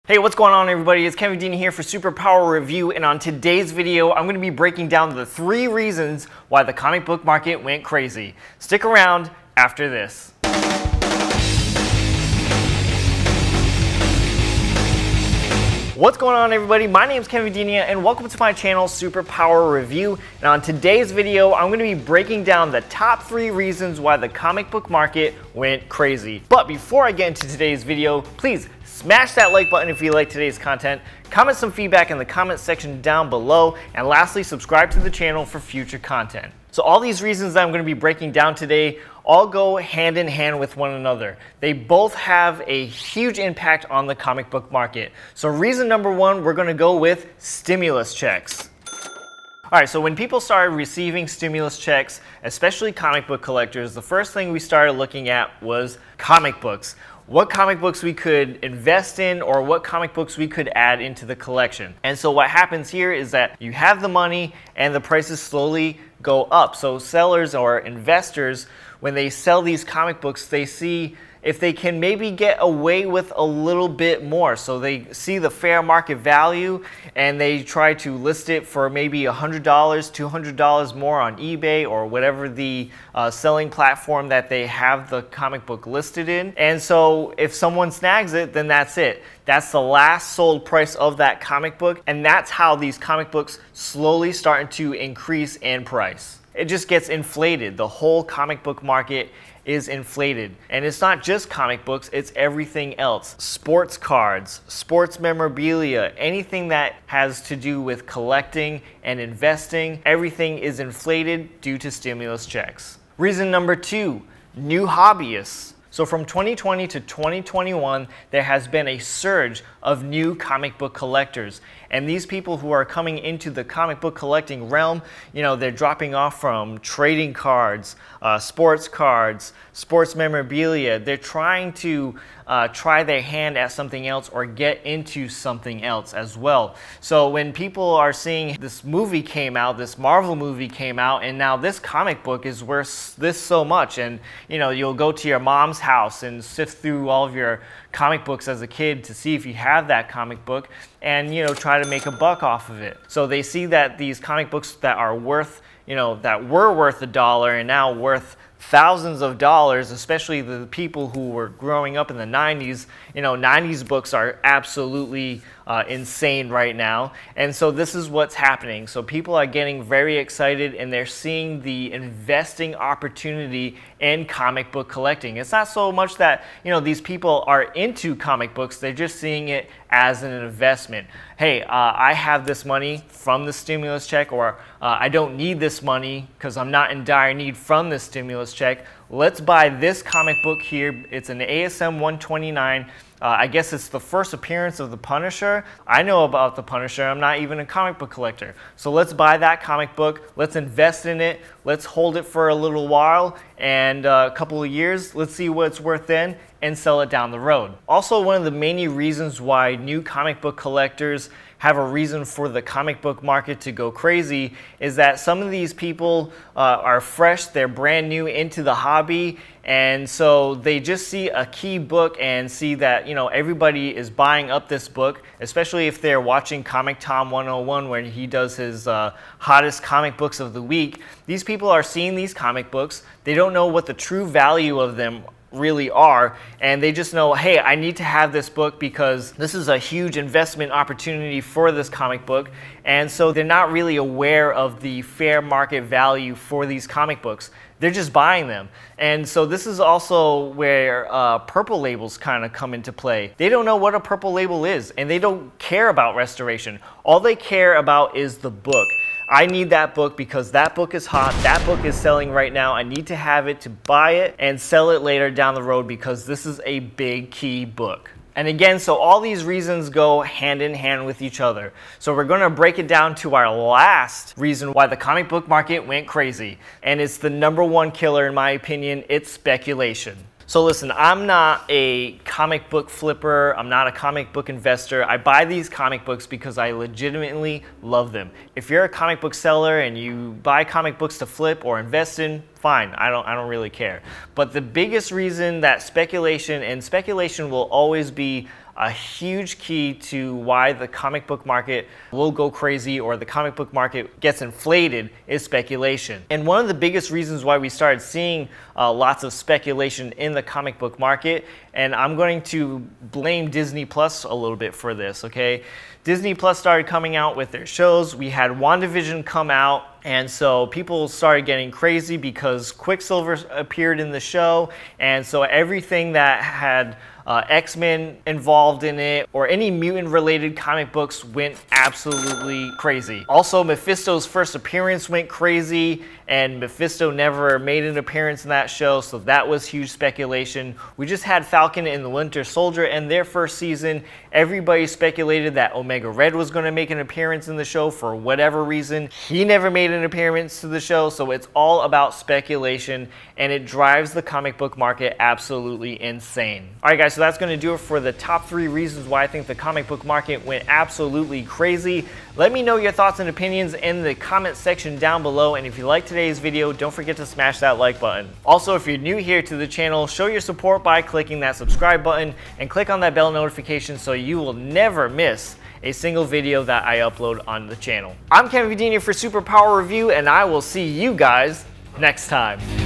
Hey, what's going on everybody? It's Kevin Dean here for Superpower Review, and on today's video, I'm going to be breaking down the 3 reasons why the comic book market went crazy. Stick around after this. What's going on everybody? My name is Kevin Dean and welcome to my channel Superpower Review. And on today's video, I'm going to be breaking down the top 3 reasons why the comic book market went crazy. But before I get into today's video, please smash that like button if you like today's content, comment some feedback in the comment section down below, and lastly, subscribe to the channel for future content. So all these reasons that I'm going to be breaking down today all go hand in hand with one another. They both have a huge impact on the comic book market. So reason number 1, we're going to go with stimulus checks. Alright, so when people started receiving stimulus checks, especially comic book collectors, the first thing we started looking at was comic books. What comic books we could invest in or what comic books we could add into the collection. And so what happens here is that you have the money and the prices slowly go up. So sellers or investors, when they sell these comic books, they see if they can maybe get away with a little bit more. So they see the fair market value and they try to list it for maybe $100, $200 more on eBay or whatever the selling platform that they have the comic book listed in. And so if someone snags it, then that's it. That's the last sold price of that comic book, and that's how these comic books slowly start to increase in price. It just gets inflated. The whole comic book market is inflated. And it's not just comic books, it's everything else. Sports cards, sports memorabilia, anything that has to do with collecting and investing, everything is inflated due to stimulus checks. Reason number 2, new hobbyists. So from 2020 to 2021, there has been a surge of new comic book collectors. And these people who are coming into the comic book collecting realm, you know, they're dropping off from trading cards, sports memorabilia. They're trying to try their hand at something else or get into something else as well. So when people are seeing this movie came out, this Marvel movie came out, and now this comic book is worth this so much, and you know, you'll go to your mom's house and sift through all of your comic books as a kid to see if you have that comic book and, you know, try to make a buck off of it. So they see that these comic books that are worth, you know, that were worth $1 and now worth thousands of dollars, especially the people who were growing up in the 90s. You know, 90s books are absolutely insane right now. And so this is what's happening. So people are getting very excited and they're seeing the investing opportunity in comic book collecting. It's not so much that, you know, these people are into comic books, they're just seeing it as an investment. Hey, I have this money from the stimulus check, or I don't need this money because I'm not in dire need from the stimulus check. Let's buy this comic book here. It's an ASM 129. I guess it's the first appearance of the Punisher. I know about the Punisher. I'm not even a comic book collector. So let's buy that comic book. Let's invest in it. Let's hold it for a little while, and a couple of years. Let's see what it's worth then and sell it down the road. Also, one of the main reasons why new comic book collectors have a reason for the comic book market to go crazy is that some of these people are fresh, they're brand new into the hobby, and so they just see a key book and see that, you know, everybody is buying up this book, especially if they're watching Comic Tom 101 where he does his hottest comic books of the week. These people are seeing these comic books, they don't know what the true value of them really are, and they just know, hey, I need to have this book because this is a huge investment opportunity for this comic book. And so they're not really aware of the fair market value for these comic books. They're just buying them. And so this is also where purple labels kind of come into play. They don't know what a purple label is, and they don't care about restoration. All they care about is the book. I need that book because that book is hot, that book is selling right now, I need to have it to buy it and sell it later down the road because this is a big key book. And again, so all these reasons go hand in hand with each other. So we're going to break it down to our last reason why the comic book market went crazy. And it's the #1 killer in my opinion, it's speculation. So listen, I'm not a comic book flipper, I'm not a comic book investor. I buy these comic books because I legitimately love them. If you're a comic book seller and you buy comic books to flip or invest in, fine, I don't really care. But the biggest reason that speculation will always be a huge key to why the comic book market will go crazy or the comic book market gets inflated is speculation. And one of the biggest reasons why we started seeing lots of speculation in the comic book market, and I'm going to blame Disney Plus a little bit for this, okay? Disney Plus started coming out with their shows. We had WandaVision come out, and so people started getting crazy because Quicksilver appeared in the show, and so everything that had X-Men involved in it or any mutant related comic books went absolutely crazy. Also, Mephisto's first appearance went crazy, and Mephisto never made an appearance in that show, so that was huge speculation. We just had Falcon and the Winter Soldier in their first season. Everybody speculated that Omega Red was going to make an appearance in the show for whatever reason. He never made an appearance to the show, so it's all about speculation, and it drives the comic book market absolutely insane. All right, guys, so that's going to do it for the top 3 reasons why I think the comic book market went absolutely crazy. Let me know your thoughts and opinions in the comment section down below, and if you liked today's video, don't forget to smash that like button. Also, if you're new here to the channel, show your support by clicking that subscribe button and click on that bell notification so you will never miss a single video that I upload on the channel. I'm Kevin Vidini for Superpower Review, and I will see you guys next time.